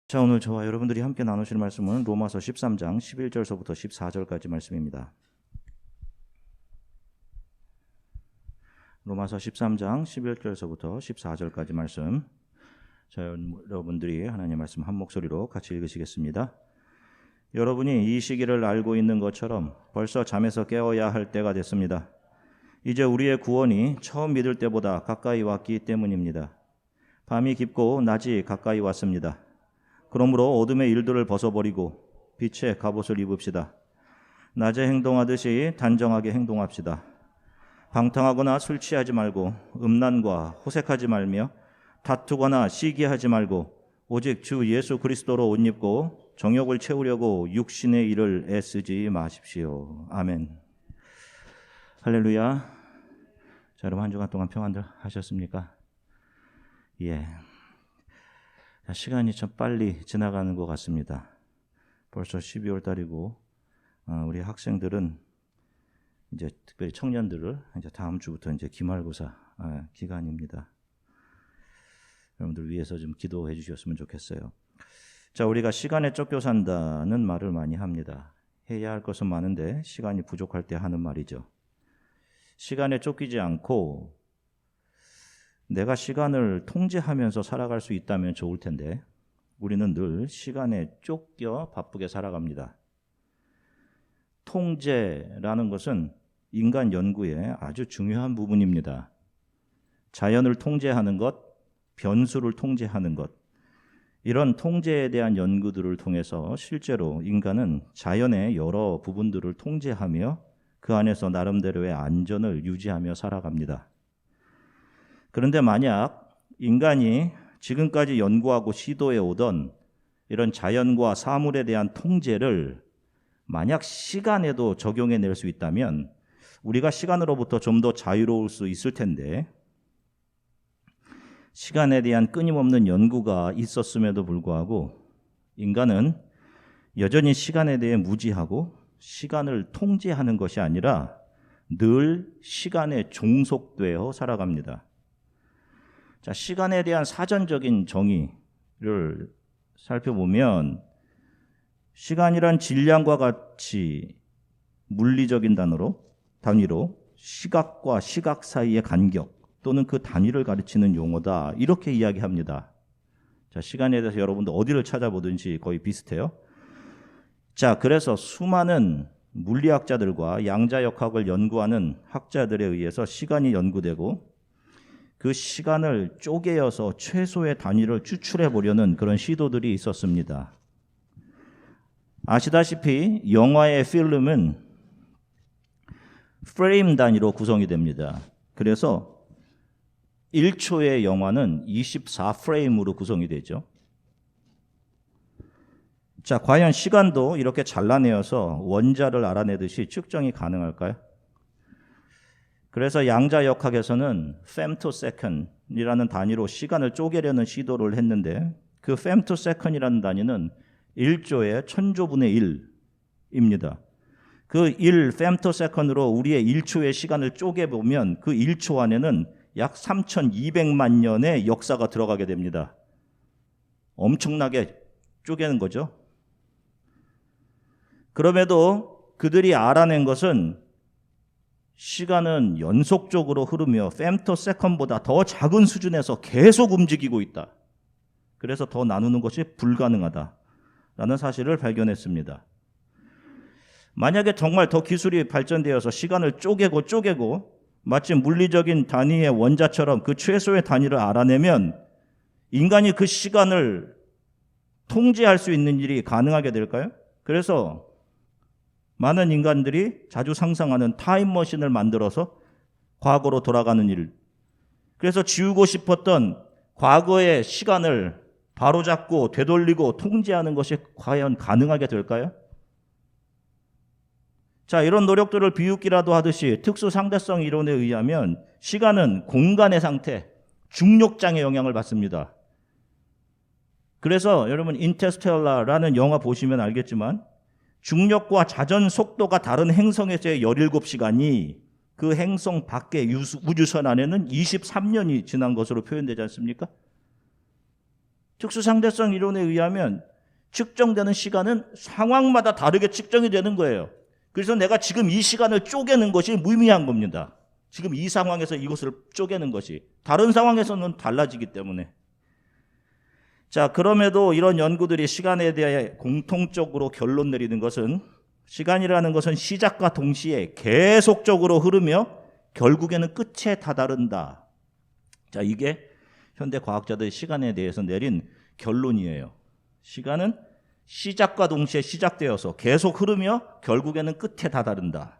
자, 오늘 저와 여러분들이 함께 나누실 말씀은 로마서 13장 11절서부터 14절까지 말씀입니다. 로마서 13장 11절서부터 14절까지 말씀. 자, 여러분들이 하나님의 말씀 한 목소리로 같이 읽으시겠습니다. 여러분이 이 시기를 알고 있는 것처럼 벌써 잠에서 깨어야 할 때가 됐습니다. 이제 우리의 구원이 처음 믿을 때보다 가까이 왔기 때문입니다. 밤이 깊고 낮이 가까이 왔습니다. 그러므로 어둠의 일들을 벗어버리고 빛의 갑옷을 입읍시다. 낮에 행동하듯이 단정하게 행동합시다. 방탕하거나 술 취하지 말고 음란과 호색하지 말며 다투거나 시기하지 말고 오직 주 예수 그리스도로 옷 입고 정욕을 채우려고 육신의 일을 애쓰지 마십시오. 아멘. 할렐루야. 자, 여러분 한 주간 동안 평안들 하셨습니까? 예. 시간이 참 빨리 지나가는 것 같습니다. 벌써 12월 달이고 우리 학생들은 이제 특별히 청년들을 이제 다음 주부터 이제 기말고사 기간입니다. 여러분들 위해서 좀 기도해 주셨으면 좋겠어요. 자, 우리가 시간에 쫓겨 산다는 말을 많이 합니다. 해야 할 것은 많은데 시간이 부족할 때 하는 말이죠. 시간에 쫓기지 않고 내가 시간을 통제하면서 살아갈 수 있다면 좋을 텐데 우리는 늘 시간에 쫓겨 바쁘게 살아갑니다. 통제라는 것은 인간 연구의 아주 중요한 부분입니다. 자연을 통제하는 것, 변수를 통제하는 것, 이런 통제에 대한 연구들을 통해서 실제로 인간은 자연의 여러 부분들을 통제하며 그 안에서 나름대로의 안전을 유지하며 살아갑니다. 그런데 만약 인간이 지금까지 연구하고 시도해 오던 이런 자연과 사물에 대한 통제를 만약 시간에도 적용해낼 수 있다면 우리가 시간으로부터 좀 더 자유로울 수 있을 텐데 시간에 대한 끊임없는 연구가 있었음에도 불구하고 인간은 여전히 시간에 대해 무지하고 시간을 통제하는 것이 아니라 늘 시간에 종속되어 살아갑니다. 자, 시간에 대한 사전적인 정의를 살펴보면 시간이란 질량과 같이 물리적인 단위로 시각과 시각 사이의 간격 또는 그 단위를 가르치는 용어다. 이렇게 이야기합니다. 자, 시간에 대해서 여러분들 어디를 찾아보든지 거의 비슷해요. 자, 그래서 수많은 물리학자들과 양자역학을 연구하는 학자들에 의해서 시간이 연구되고 그 시간을 쪼개어서 최소의 단위를 추출해 보려는 그런 시도들이 있었습니다. 아시다시피 영화의 필름은 프레임 단위로 구성이 됩니다. 그래서 1초의 영화는 24프레임으로 구성이 되죠. 자, 과연 시간도 이렇게 잘라내어서 원자를 알아내듯이 측정이 가능할까요? 그래서 양자역학에서는 femtosecond이라는 단위로 시간을 쪼개려는 시도를 했는데 그 femtosecond이라는 단위는 1조의 1000조분의 1입니다. 그 1 femtosecond으로 우리의 1초의 시간을 쪼개보면 그 1초 안에는 약 3200만 년의 역사가 들어가게 됩니다. 엄청나게 쪼개는 거죠. 그럼에도 그들이 알아낸 것은 시간은 연속적으로 흐르며 femtosecond보다 더 작은 수준에서 계속 움직이고 있다. 그래서 더 나누는 것이 불가능하다라는 사실을 발견했습니다. 만약에 정말 더 기술이 발전되어서 시간을 쪼개고 마치 물리적인 단위의 원자처럼 그 최소의 단위를 알아내면 인간이 그 시간을 통제할 수 있는 일이 가능하게 될까요? 그래서 많은 인간들이 자주 상상하는 타임머신을 만들어서 과거로 돌아가는 일. 그래서 지우고 싶었던 과거의 시간을 바로잡고 되돌리고 통제하는 것이 과연 가능하게 될까요? 자, 이런 노력들을 비웃기라도 하듯이 특수 상대성 이론에 의하면 시간은 공간의 상태, 중력장의 영향을 받습니다. 그래서 여러분 인터스텔라라는 영화 보시면 알겠지만 중력과 자전 속도가 다른 행성에서의 17시간이 그 행성 밖의 우주선 안에는 23년이 지난 것으로 표현되지 않습니까? 특수상대성 이론에 의하면 측정되는 시간은 상황마다 다르게 측정이 되는 거예요. 그래서 내가 지금 이 시간을 쪼개는 것이 무의미한 겁니다. 지금 이 상황에서 이것을 쪼개는 것이 다른 상황에서는 달라지기 때문에. 자, 그럼에도 이런 연구들이 시간에 대해 공통적으로 결론 내리는 것은 시간이라는 것은 시작과 동시에 계속적으로 흐르며 결국에는 끝에 다다른다. 자, 이게 현대 과학자들이 시간에 대해서 내린 결론이에요. 시간은 시작과 동시에 시작되어서 계속 흐르며 결국에는 끝에 다다른다.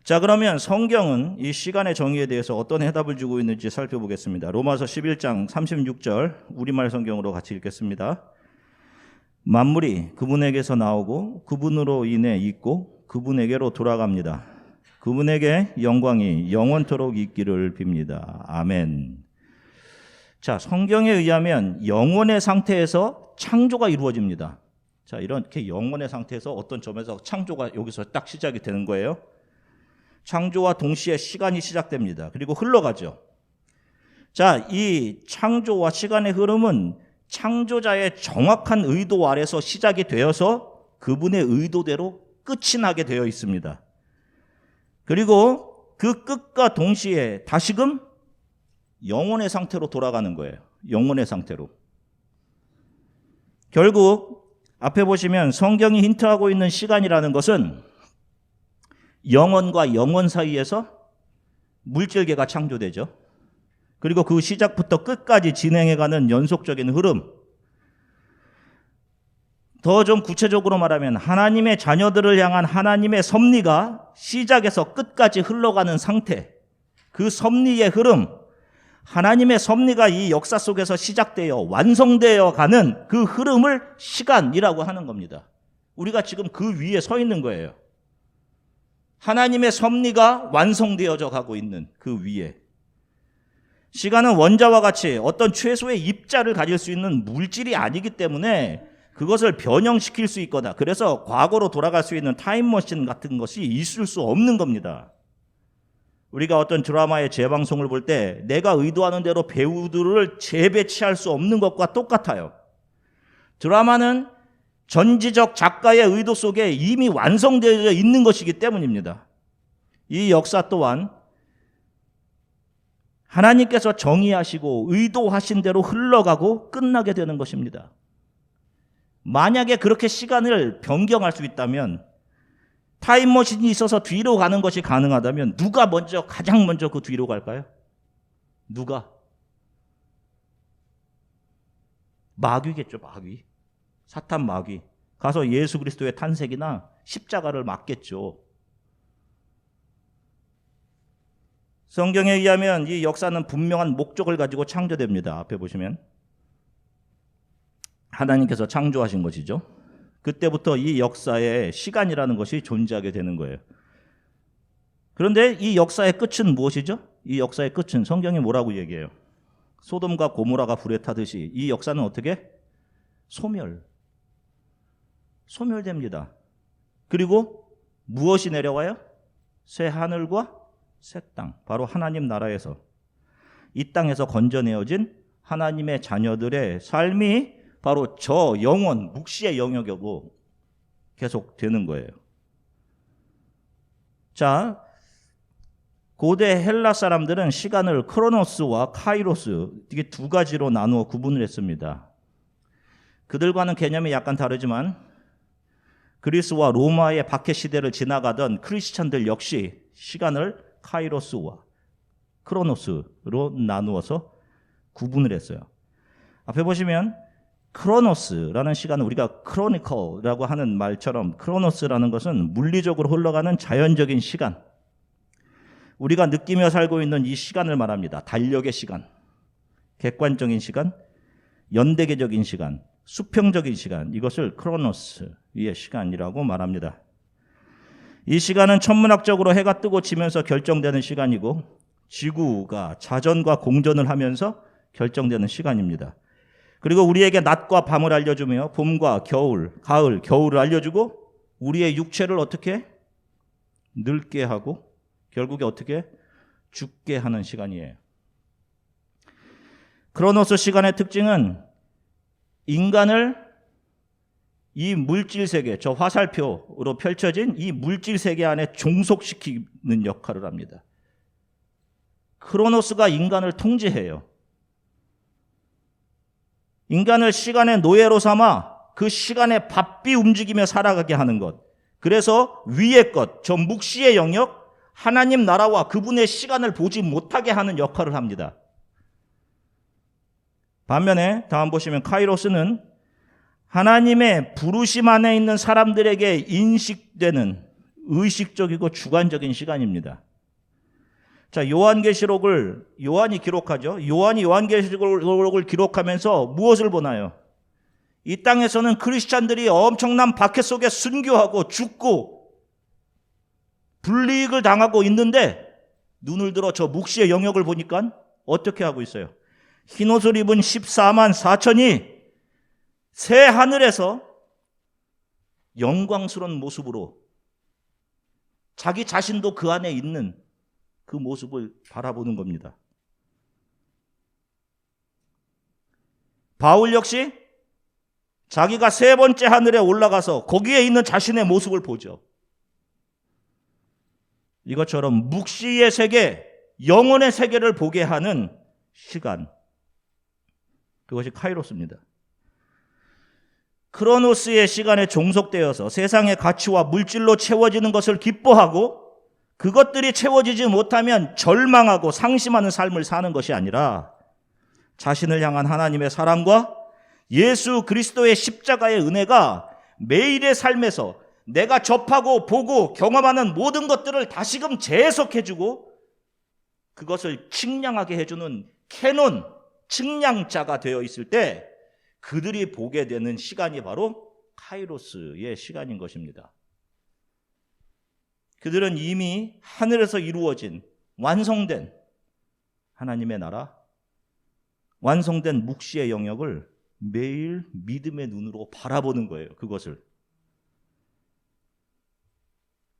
자, 그러면 성경은 이 시간의 정의에 대해서 어떤 해답을 주고 있는지 살펴보겠습니다. 로마서 11장 36절 우리말 성경으로 같이 읽겠습니다. 만물이 그분에게서 나오고 그분으로 인해 있고 그분에게로 돌아갑니다. 그분에게 영광이 영원토록 있기를 빕니다. 아멘. 자, 성경에 의하면 영원의 상태에서 창조가 이루어집니다. 자, 이렇게 영원의 상태에서 어떤 점에서 창조가 여기서 딱 시작이 되는 거예요. 창조와 동시에 시간이 시작됩니다. 그리고 흘러가죠. 자, 이 창조와 시간의 흐름은 창조자의 정확한 의도 아래서 시작이 되어서 그분의 의도대로 끝이 나게 되어 있습니다. 그리고 그 끝과 동시에 다시금 영혼의 상태로 돌아가는 거예요. 영혼의 상태로. 결국 앞에 보시면 성경이 힌트하고 있는 시간이라는 것은 영혼과 영혼 사이에서 물질계가 창조되죠. 그리고 그 시작부터 끝까지 진행해가는 연속적인 흐름. 더 좀 구체적으로 말하면 하나님의 자녀들을 향한 하나님의 섭리가 시작에서 끝까지 흘러가는 상태. 그 섭리의 흐름. 하나님의 섭리가 이 역사 속에서 시작되어 완성되어 가는 그 흐름을 시간이라고 하는 겁니다. 우리가 지금 그 위에 서 있는 거예요. 하나님의 섭리가 완성되어져 가고 있는 그 위에. 시간은 원자와 같이 어떤 최소의 입자를 가질 수 있는 물질이 아니기 때문에 그것을 변형시킬 수 있거나 그래서 과거로 돌아갈 수 있는 타임머신 같은 것이 있을 수 없는 겁니다. 우리가 어떤 드라마의 재방송을 볼 때 내가 의도하는 대로 배우들을 재배치할 수 없는 것과 똑같아요. 드라마는 전지적 작가의 의도 속에 이미 완성되어 있는 것이기 때문입니다. 이 역사 또한 하나님께서 정의하시고 의도하신 대로 흘러가고 끝나게 되는 것입니다. 만약에 그렇게 시간을 변경할 수 있다면, 타임머신이 있어서 뒤로 가는 것이 가능하다면 누가 가장 먼저 그 뒤로 갈까요? 누가? 마귀겠죠, 마귀. 사탄 마귀. 가서 예수 그리스도의 탄생이나 십자가를 맞겠죠. 성경에 의하면 이 역사는 분명한 목적을 가지고 창조됩니다. 앞에 보시면 하나님께서 창조하신 것이죠. 그때부터 이 역사에 시간이라는 것이 존재하게 되는 거예요. 그런데 이 역사의 끝은 무엇이죠? 이 역사의 끝은 성경이 뭐라고 얘기해요? 소돔과 고모라가 불에 타듯이 이 역사는 어떻게? 소멸됩니다. 그리고 무엇이 내려와요? 새 하늘과 새 땅, 바로 하나님 나라에서 이 땅에서 건져내어진 하나님의 자녀들의 삶이 바로 저 영원, 묵시의 영역으로 계속 되는 거예요. 자, 고대 헬라 사람들은 시간을 크로노스와 카이로스, 이게 두 가지로 나누어 구분을 했습니다. 그들과는 개념이 약간 다르지만 그리스와 로마의 박해 시대를 지나가던 크리스찬들 역시 시간을 카이로스와 크로노스로 나누어서 구분을 했어요. 앞에 보시면 크로노스라는 시간은 우리가 크로니컬이라고 하는 말처럼 크로노스라는 것은 물리적으로 흘러가는 자연적인 시간, 우리가 느끼며 살고 있는 이 시간을 말합니다. 달력의 시간, 객관적인 시간, 연대계적인 시간, 수평적인 시간, 이것을 크로노스의 시간이라고 말합니다. 이 시간은 천문학적으로 해가 뜨고 지면서 결정되는 시간이고 지구가 자전과 공전을 하면서 결정되는 시간입니다. 그리고 우리에게 낮과 밤을 알려주며 봄과 겨울, 가을, 겨울을 알려주고 우리의 육체를 어떻게 늙게 하고 결국에 어떻게 죽게 하는 시간이에요. 크로노스 시간의 특징은 인간을 이 물질 세계, 저 화살표로 펼쳐진 이 물질 세계 안에 종속시키는 역할을 합니다. 크로노스가 인간을 통제해요. 인간을 시간의 노예로 삼아 그 시간에 바삐 움직이며 살아가게 하는 것. 그래서 위의 것, 저 묵시의 영역, 하나님 나라와 그분의 시간을 보지 못하게 하는 역할을 합니다. 반면에 다음 보시면 카이로스는 하나님의 부르심 안에 있는 사람들에게 인식되는 의식적이고 주관적인 시간입니다. 자, 요한이 기록하죠. 요한이 요한계시록을 기록하면서 무엇을 보나요? 이 땅에서는 크리스찬들이 엄청난 박해 속에 순교하고 죽고 불이익을 당하고 있는데 눈을 들어 저 묵시의 영역을 보니까 어떻게 하고 있어요? 흰옷을 입은 14만 4천이 새 하늘에서 영광스러운 모습으로 자기 자신도 그 안에 있는 그 모습을 바라보는 겁니다. 바울 역시 자기가 세 번째 하늘에 올라가서 거기에 있는 자신의 모습을 보죠. 이것처럼 묵시의 세계, 영혼의 세계를 보게 하는 시간, 그것이 카이로스입니다. 크로노스의 시간에 종속되어서 세상의 가치와 물질로 채워지는 것을 기뻐하고 그것들이 채워지지 못하면 절망하고 상심하는 삶을 사는 것이 아니라 자신을 향한 하나님의 사랑과 예수 그리스도의 십자가의 은혜가 매일의 삶에서 내가 접하고 보고 경험하는 모든 것들을 다시금 재해석해주고 그것을 측량하게 해주는 캐논, 측량자가 되어 있을 때 그들이 보게 되는 시간이 바로 카이로스의 시간인 것입니다. 그들은 이미 하늘에서 이루어진 완성된 하나님의 나라, 완성된 묵시의 영역을 매일 믿음의 눈으로 바라보는 거예요. 그것을.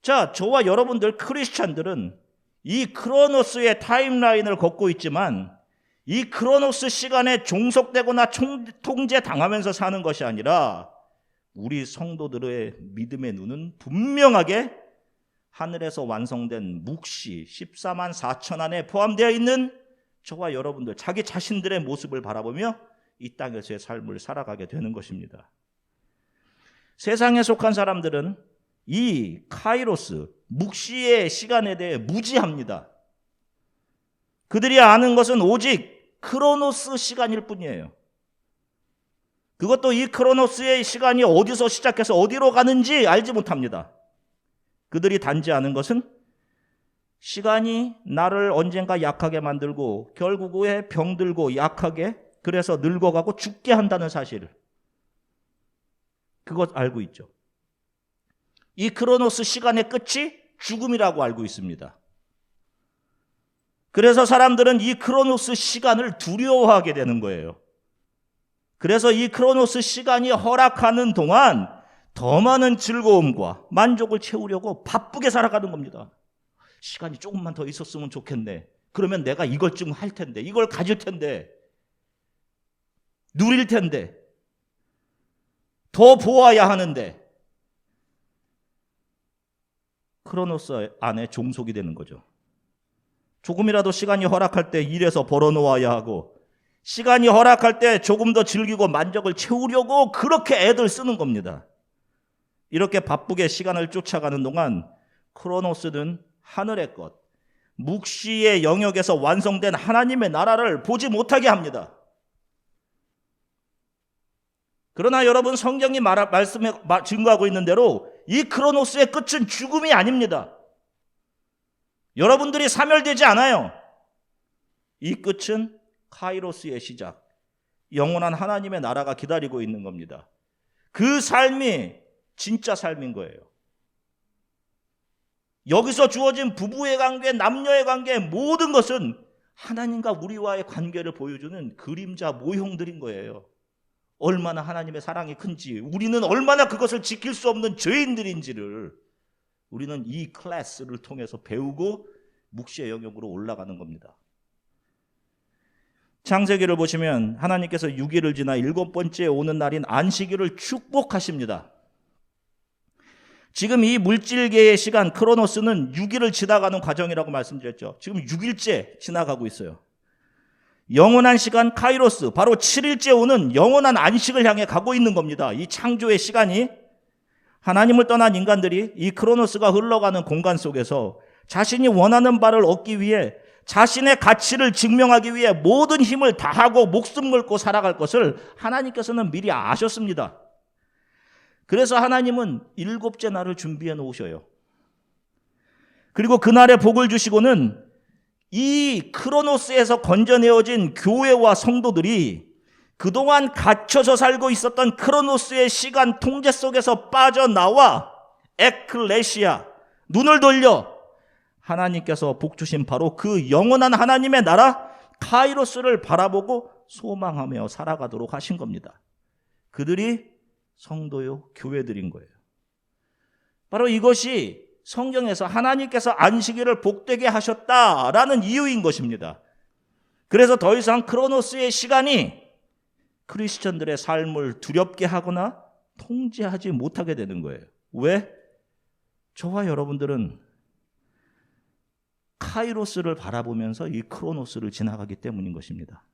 자, 저와 여러분들 크리스찬들은 이 크로노스의 타임라인을 걷고 있지만 이 크로노스 시간에 종속되거나 통제당하면서 사는 것이 아니라 우리 성도들의 믿음의 눈은 분명하게 하늘에서 완성된 묵시 14만 4천 안에 포함되어 있는 저와 여러분들 자기 자신들의 모습을 바라보며 이 땅에서의 삶을 살아가게 되는 것입니다. 세상에 속한 사람들은 이 카이로스, 묵시의 시간에 대해 무지합니다. 그들이 아는 것은 오직 크로노스 시간일 뿐이에요. 그것도 이 크로노스의 시간이 어디서 시작해서 어디로 가는지 알지 못합니다. 그들이 단지 아는 것은 시간이 나를 언젠가 약하게 만들고 결국 후에 병들고 약하게 그래서 늙어가고 죽게 한다는 사실. 그것 알고 있죠. 이 크로노스 시간의 끝이 죽음이라고 알고 있습니다. 그래서 사람들은 이 크로노스 시간을 두려워하게 되는 거예요. 그래서 이 크로노스 시간이 허락하는 동안 더 많은 즐거움과 만족을 채우려고 바쁘게 살아가는 겁니다. 시간이 조금만 더 있었으면 좋겠네. 그러면 내가 이걸 좀 할 텐데, 이걸 가질 텐데, 누릴 텐데, 더 보아야 하는데, 크로노스 안에 종속이 되는 거죠. 조금이라도 시간이 허락할 때 일해서 벌어놓아야 하고 시간이 허락할 때 조금 더 즐기고 만족을 채우려고 그렇게 애들 쓰는 겁니다. 이렇게 바쁘게 시간을 쫓아가는 동안 크로노스는 하늘의 것, 묵시의 영역에서 완성된 하나님의 나라를 보지 못하게 합니다. 그러나 여러분 성경이 말씀에 증거하고 있는 대로 이 크로노스의 끝은 죽음이 아닙니다. 여러분들이 사멸되지 않아요. 이 끝은 카이로스의 시작, 영원한 하나님의 나라가 기다리고 있는 겁니다. 그 삶이 진짜 삶인 거예요. 여기서 주어진 부부의 관계, 남녀의 관계, 모든 것은 하나님과 우리와의 관계를 보여주는 그림자 모형들인 거예요. 얼마나 하나님의 사랑이 큰지, 우리는 얼마나 그것을 지킬 수 없는 죄인들인지를 우리는 이 클래스를 통해서 배우고 묵시의 영역으로 올라가는 겁니다. 창세기를 보시면 하나님께서 6일을 지나 7번째 오는 날인 안식일을 축복하십니다. 지금 이 물질계의 시간 크로노스는 6일을 지나가는 과정이라고 말씀드렸죠. 지금 6일째 지나가고 있어요. 영원한 시간 카이로스, 바로 7일째 오는 영원한 안식을 향해 가고 있는 겁니다. 이 창조의 시간이 하나님을 떠난 인간들이 이 크로노스가 흘러가는 공간 속에서 자신이 원하는 바를 얻기 위해 자신의 가치를 증명하기 위해 모든 힘을 다하고 목숨 걸고 살아갈 것을 하나님께서는 미리 아셨습니다. 그래서 하나님은 7째 날을 준비해 놓으셔요. 그리고 그날의 복을 주시고는 이 크로노스에서 건져내어진 교회와 성도들이 그동안 갇혀서 살고 있었던 크로노스의 시간 통제 속에서 빠져나와 에클레시아, 눈을 돌려 하나님께서 복 주신 바로 그 영원한 하나님의 나라 카이로스를 바라보고 소망하며 살아가도록 하신 겁니다. 그들이 성도요 교회들인 거예요. 바로 이것이 성경에서 하나님께서 안식일을 복되게 하셨다라는 이유인 것입니다. 그래서 더 이상 크로노스의 시간이 크리스천들의 삶을 두렵게 하거나 통제하지 못하게 되는 거예요. 왜? 저와 여러분들은 카이로스를 바라보면서 이 크로노스를 지나가기 때문인 것입니다.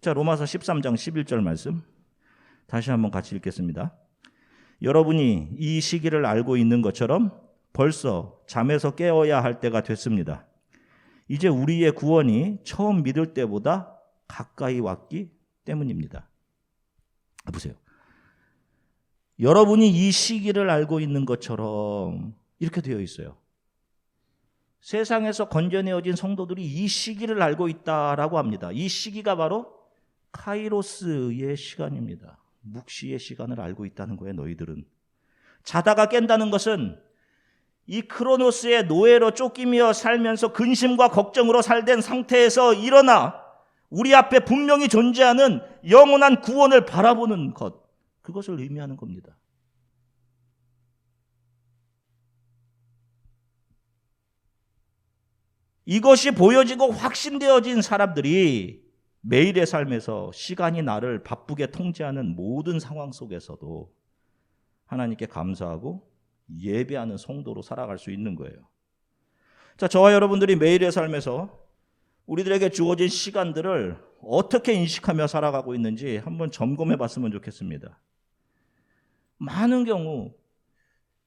자, 로마서 13장 11절 말씀 다시 한번 같이 읽겠습니다. 여러분이 이 시기를 알고 있는 것처럼 벌써 잠에서 깨어야 할 때가 됐습니다. 이제 우리의 구원이 처음 믿을 때보다 가까이 왔기 때문입니다. 보세요. 여러분이 이 시기를 알고 있는 것처럼 이렇게 되어 있어요. 세상에서 건져내어진 성도들이 이 시기를 알고 있다라고 합니다. 이 시기가 바로 카이로스의 시간입니다. 묵시의 시간을 알고 있다는 거예요. 너희들은. 자다가 깬다는 것은 이 크로노스의 노예로 쫓기며 살면서 근심과 걱정으로 살된 상태에서 일어나 우리 앞에 분명히 존재하는 영원한 구원을 바라보는 것, 그것을 의미하는 겁니다. 이것이 보여지고 확신되어진 사람들이 매일의 삶에서 시간이 나를 바쁘게 통제하는 모든 상황 속에서도 하나님께 감사하고 예배하는 성도로 살아갈 수 있는 거예요. 자, 저와 여러분들이 매일의 삶에서 우리들에게 주어진 시간들을 어떻게 인식하며 살아가고 있는지 한번 점검해 봤으면 좋겠습니다. 많은 경우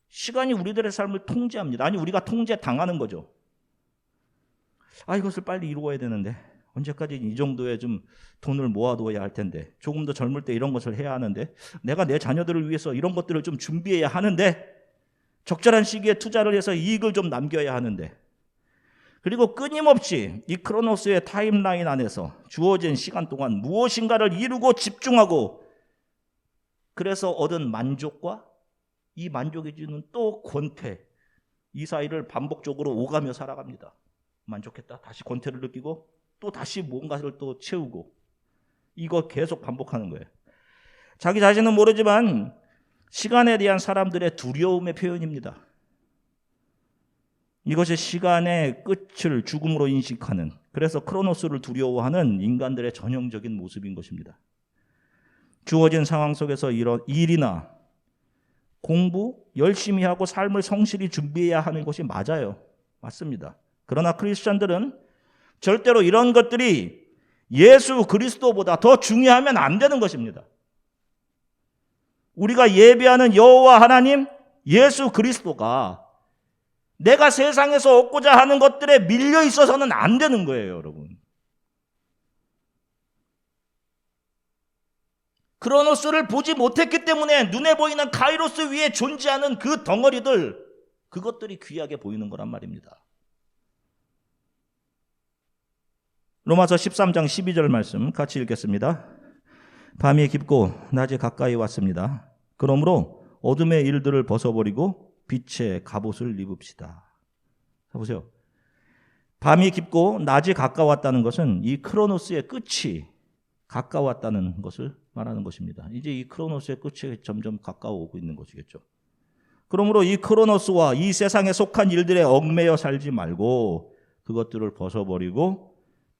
시간이 우리들의 삶을 통제합니다. 아니, 우리가 통제당하는 거죠. 이것을 빨리 이루어야 되는데, 언제까지 이 정도의 좀 돈을 모아둬야 할 텐데, 조금 더 젊을 때 이런 것을 해야 하는데, 내가 내 자녀들을 위해서 이런 것들을 좀 준비해야 하는데, 적절한 시기에 투자를 해서 이익을 좀 남겨야 하는데, 그리고 끊임없이 이 크로노스의 타임라인 안에서 주어진 시간 동안 무엇인가를 이루고 집중하고, 그래서 얻은 만족과 이 만족이 주는 또 권태, 이 사이를 반복적으로 오가며 살아갑니다. 만족했다, 다시 권태를 느끼고 또 다시 뭔가를 또 채우고, 이거 계속 반복하는 거예요. 자기 자신은 모르지만 시간에 대한 사람들의 두려움의 표현입니다. 이것이 시간의 끝을 죽음으로 인식하는, 그래서 크로노스를 두려워하는 인간들의 전형적인 모습인 것입니다. 주어진 상황 속에서 이런 일이나 공부 열심히 하고 삶을 성실히 준비해야 하는 것이 맞아요. 맞습니다. 그러나 크리스천들은 절대로 이런 것들이 예수 그리스도보다 더 중요하면 안 되는 것입니다. 우리가 예배하는 여호와 하나님, 예수 그리스도가 내가 세상에서 얻고자 하는 것들에 밀려 있어서는 안 되는 거예요, 여러분. 크로노스를 보지 못했기 때문에 눈에 보이는 카이로스 위에 존재하는 그 덩어리들, 그것들이 귀하게 보이는 거란 말입니다. 로마서 13장 12절 말씀 같이 읽겠습니다. 밤이 깊고 낮이 가까이 왔습니다. 그러므로 어둠의 일들을 벗어버리고 빛의 갑옷을 입읍시다. 보세요. 밤이 깊고 낮이 가까웠다는 것은 이 크로노스의 끝이 가까웠다는 것을 말하는 것입니다. 이제 이 크로노스의 끝이 점점 가까워 오고 있는 것이겠죠. 그러므로 이 크로노스와 이 세상에 속한 일들에 얽매여 살지 말고 그것들을 벗어버리고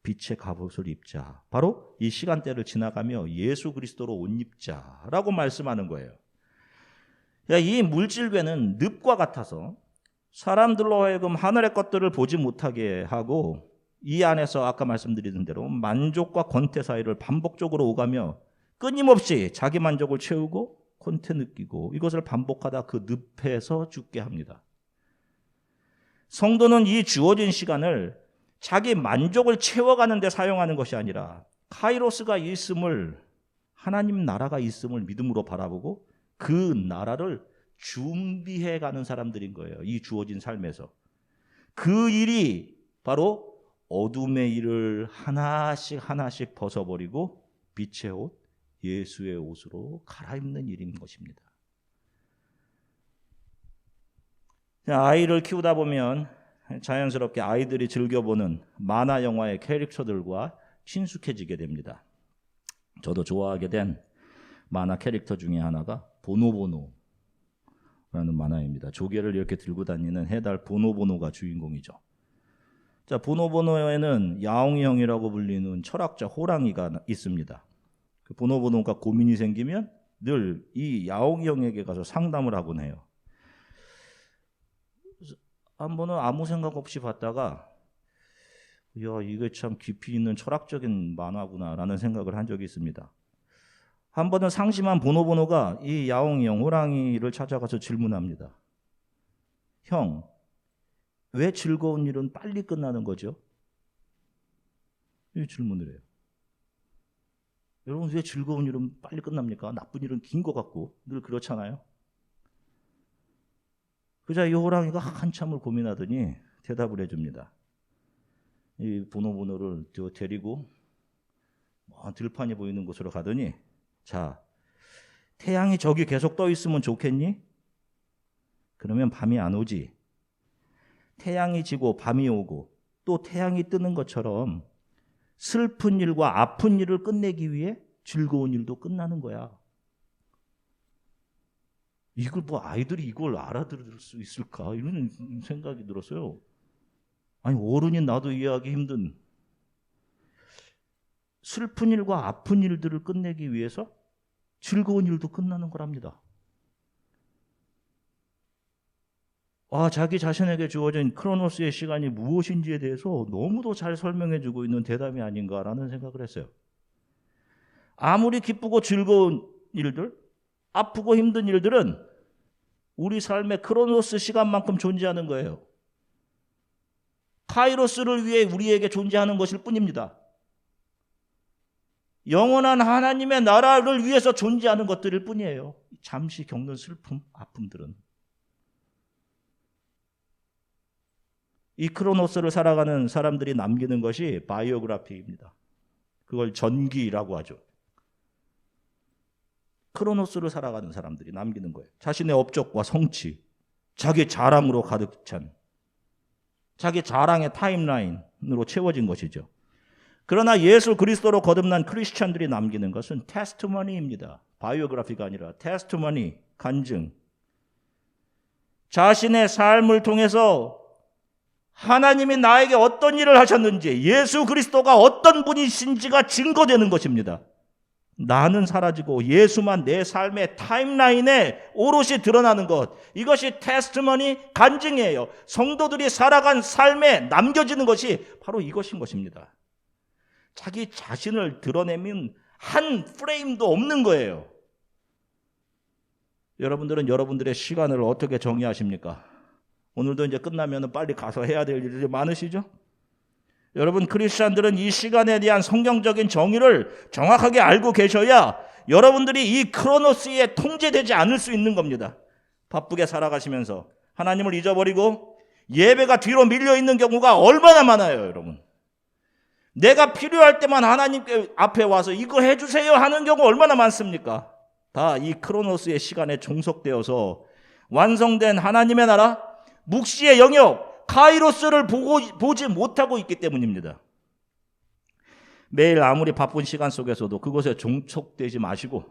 빛의 갑옷을 입자. 바로 이 시간대를 지나가며 예수 그리스도로 옷 입자라고 말씀하는 거예요. 이 물질괴는 늪과 같아서 사람들로 하여금 하늘의 것들을 보지 못하게 하고 이 안에서 아까 말씀드린 대로 만족과 권태 사이를 반복적으로 오가며 끊임없이 자기 만족을 채우고 권태 느끼고 이것을 반복하다 그 늪에서 죽게 합니다. 성도는 이 주어진 시간을 자기 만족을 채워가는 데 사용하는 것이 아니라 카이로스가 있음을, 하나님 나라가 있음을 믿음으로 바라보고 그 나라를 준비해가는 사람들인 거예요. 이 주어진 삶에서. 그 일이 바로 어둠의 일을 하나씩 벗어버리고 빛의 옷, 예수의 옷으로 갈아입는 일인 것입니다. 아이를 키우다 보면 자연스럽게 아이들이 즐겨보는 만화 영화의 캐릭터들과 친숙해지게 됩니다. 저도 좋아하게 된 만화 캐릭터 중에 하나가 보노보노라는 만화입니다. 조개를 이렇게 들고 다니는 해달 보노보노가 주인공이죠. 자, 보노보노에는 야옹이 형이라고 불리는 철학자 호랑이가 있습니다. 그 보노보노가 고민이 생기면 늘 이 야옹이 형에게 가서 상담을 하곤 해요. 한 번은 아무 생각 없이 봤다가 이게 참 깊이 있는 철학적인 만화구나라는 생각을 한 적이 있습니다. 한 번은 상심한 보노보노가 이 야옹이 형, 호랑이를 찾아가서 질문합니다. 형, 왜 즐거운 일은 빨리 끝나는 거죠? 이 질문을 해요. 여러분, 왜 즐거운 일은 빨리 끝납니까? 나쁜 일은 긴 것 같고 늘 그렇잖아요. 그자 이 호랑이가 한참을 고민하더니 대답을 해줍니다. 이 보노보노를 데리고 들판이 보이는 곳으로 가더니, 자, 태양이 저기 계속 떠 있으면 좋겠니? 그러면 밤이 안 오지. 태양이 지고 밤이 오고 또 태양이 뜨는 것처럼 슬픈 일과 아픈 일을 끝내기 위해 즐거운 일도 끝나는 거야. 이걸 아이들이 이걸 알아들을 수 있을까? 이런 생각이 들었어요. 아니, 어른인 나도 이해하기 힘든 슬픈 일과 아픈 일들을 끝내기 위해서 즐거운 일도 끝나는 거랍니다. 자기 자신에게 주어진 크로노스의 시간이 무엇인지에 대해서 너무도 잘 설명해주고 있는 대답이 아닌가라는 생각을 했어요. 아무리 기쁘고 즐거운 일들, 아프고 힘든 일들은 우리 삶의 크로노스 시간만큼 존재하는 거예요. 카이로스를 위해 우리에게 존재하는 것일 뿐입니다. 영원한 하나님의 나라를 위해서 존재하는 것들일 뿐이에요. 잠시 겪는 슬픔, 아픔들은. 이 크로노스를 살아가는 사람들이 남기는 것이 바이오그래피입니다. 그걸 전기라고 하죠. 크로노스를 살아가는 사람들이 남기는 거예요. 자신의 업적과 성취, 자기 자랑으로 가득 찬, 자기 자랑의 타임라인으로 채워진 것이죠. 그러나 예수 그리스도로 거듭난 크리스찬들이 남기는 것은 테스트머니입니다. 바이오그래피가 아니라 테스트머니, 간증. 자신의 삶을 통해서 하나님이 나에게 어떤 일을 하셨는지, 예수 그리스도가 어떤 분이신지가 증거되는 것입니다. 나는 사라지고 예수만 내 삶의 타임라인에 오롯이 드러나는 것, 이것이 테스트머니, 간증이에요. 성도들이 살아간 삶에 남겨지는 것이 바로 이것인 것입니다. 자기 자신을 드러내면 한 프레임도 없는 거예요. 여러분들은 여러분들의 시간을 어떻게 정의하십니까? 오늘도 이제 끝나면 빨리 가서 해야 될 일이 많으시죠? 여러분, 크리스찬들은 이 시간에 대한 성경적인 정의를 정확하게 알고 계셔야 여러분들이 이 크로노스에 통제되지 않을 수 있는 겁니다. 바쁘게 살아가시면서 하나님을 잊어버리고 예배가 뒤로 밀려 있는 경우가 얼마나 많아요, 여러분. 내가 필요할 때만 하나님 앞에 와서 이거 해주세요 하는 경우 얼마나 많습니까? 다 이 크로노스의 시간에 종속되어서 완성된 하나님의 나라, 묵시의 영역, 카이로스를 보지 못하고 있기 때문입니다. 매일 아무리 바쁜 시간 속에서도 그것에 종속되지 마시고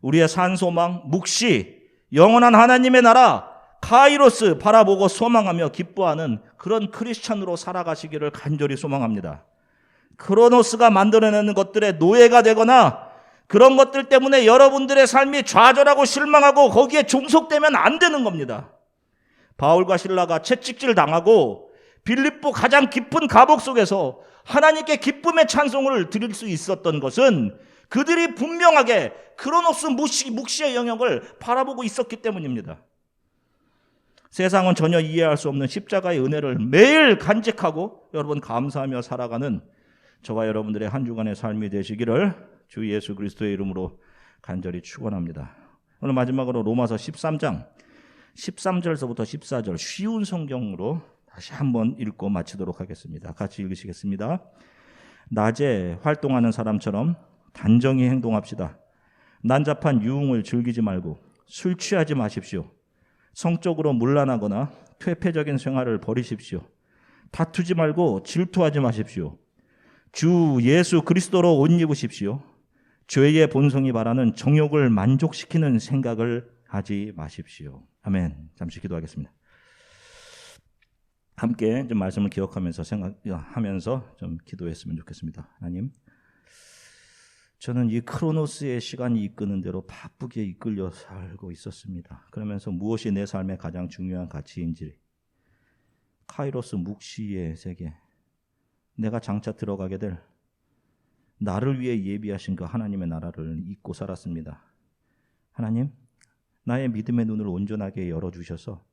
우리의 산소망, 묵시, 영원한 하나님의 나라, 카이로스 바라보고 소망하며 기뻐하는 그런 크리스찬으로 살아가시기를 간절히 소망합니다. 크로노스가 만들어내는 것들의 노예가 되거나 그런 것들 때문에 여러분들의 삶이 좌절하고 실망하고 거기에 종속되면 안 되는 겁니다. 바울과 실라가 채찍질 당하고 빌립보 가장 깊은 감옥 속에서 하나님께 기쁨의 찬송을 드릴 수 있었던 것은 그들이 분명하게 크로노스 묵시의 영역을 바라보고 있었기 때문입니다. 세상은 전혀 이해할 수 없는 십자가의 은혜를 매일 간직하고 여러분 감사하며 살아가는 저와 여러분들의 한 주간의 삶이 되시기를 주 예수 그리스도의 이름으로 간절히 축원합니다. 오늘 마지막으로 로마서 13장 13절서부터 14절 쉬운 성경으로 다시 한번 읽고 마치도록 하겠습니다. 같이 읽으시겠습니다. 낮에 활동하는 사람처럼 단정히 행동합시다. 난잡한 유흥을 즐기지 말고 술 취하지 마십시오. 성적으로 문란하거나 퇴폐적인 생활을 버리십시오. 다투지 말고 질투하지 마십시오. 주 예수 그리스도로 옷 입으십시오. 죄의 본성이 바라는 정욕을 만족시키는 생각을 하지 마십시오. 아멘. 잠시 기도하겠습니다. 함께 좀 말씀을 기억하면서 생각하면서 좀 기도했으면 좋겠습니다. 하나님, 저는 이 크로노스의 시간이 이끄는 대로 바쁘게 이끌려 살고 있었습니다. 그러면서 무엇이 내 삶의 가장 중요한 가치인지, 카이로스 묵시의 세계, 내가 장차 들어가게 될 나를 위해 예비하신 그 하나님의 나라를 잊고 살았습니다. 하나님, 나의 믿음의 눈을 온전하게 열어주셔서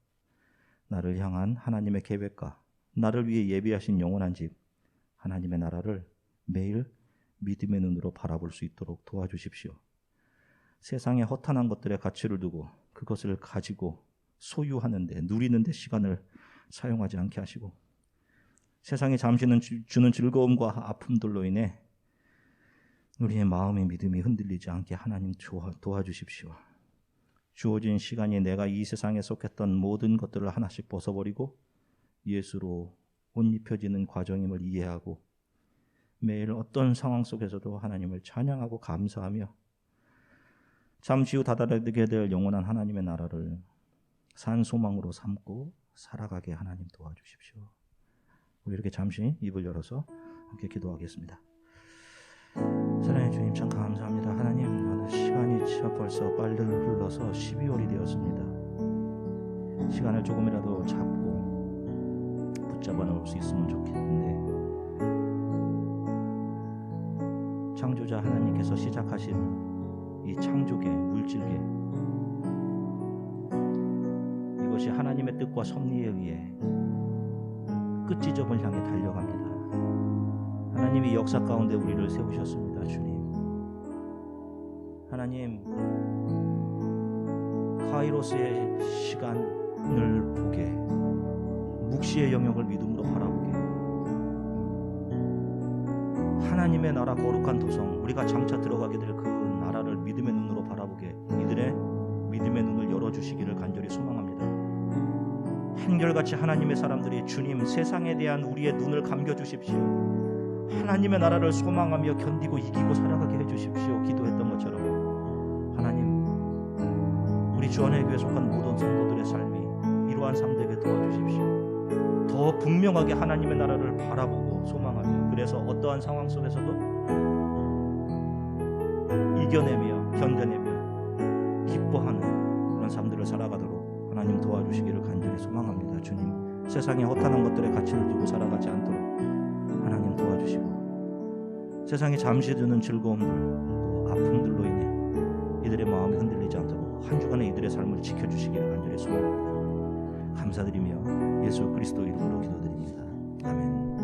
나를 향한 하나님의 계획과 나를 위해 예비하신 영원한 집, 하나님의 나라를 매일 믿음의 눈으로 바라볼 수 있도록 도와주십시오. 세상의 허탄한 것들의 가치를 두고 그것을 가지고 소유하는데, 누리는데 시간을 사용하지 않게 하시고, 세상이 잠시는 주는 즐거움과 아픔들로 인해 우리의 마음의 믿음이 흔들리지 않게 하나님 도와주십시오. 주어진 시간이 내가 이 세상에 속했던 모든 것들을 하나씩 벗어버리고 예수로 옷 입혀지는 과정임을 이해하고 매일 어떤 상황 속에서도 하나님을 찬양하고 감사하며 잠시 후 다다르게 될 영원한 하나님의 나라를 산 소망으로 삼고 살아가게 하나님 도와주십시오. 우리 이렇게 잠시 입을 열어서 함께 기도하겠습니다. 사랑의 주님, 참 감사합니다. 하나님, 오늘 시간이 벌써 빨리 흘러서 12월이 되었습니다. 시간을 조금이라도 잡고 붙잡아 놓을 수 있으면 좋겠는데, 창조자 하나님께서 시작하신 이 창조계, 물질계, 이것이 하나님의 뜻과 섭리에 의해 끝지점을 향해 달려갑니다. 하나님이 역사 가운데 우리를 세우셨습니다. 주님, 하나님, 카이로스의 시간을 보게, 묵시의 영역을 믿음으로 바라보게, 하나님의 나라 거룩한 도성, 우리가 장차 들어가게 될 그 나라를 믿음의 눈으로 바라보게 이들의 믿음의 눈을 열어주시기를 간절히 소망합니다. 한결같이 하나님의 사람들이 주님, 세상에 대한 우리의 눈을 감겨주십시오. 하나님의 나라를 소망하며 견디고 이기고 살아가게 해주십시오. 기도했던 것처럼 하나님, 우리 주안의 교회에 속한 모든 성도들의 삶이 이러한 삶 되게 도와주십시오. 더 분명하게 하나님의 나라를 바라보고 소망하며, 그래서 어떠한 상황 속에서도 이겨내며 견뎌내며 기뻐하는 그런 삶들을 살아가도록 하나님 도와주시기를 간절히 소망합니다. 주님, 세상의 허탄한 것들의 가치를 두고 살아가지 않도록 하나님 도와주시고, 세상이 잠시 주는 즐거움들 또 아픔들로 인해 이들의 마음이 흔들리지 않도록 한 주간의 이들의 삶을 지켜주시기를 간절히 소망합니다. 감사드리며 예수 그리스도 이름으로 기도드립니다. 아멘.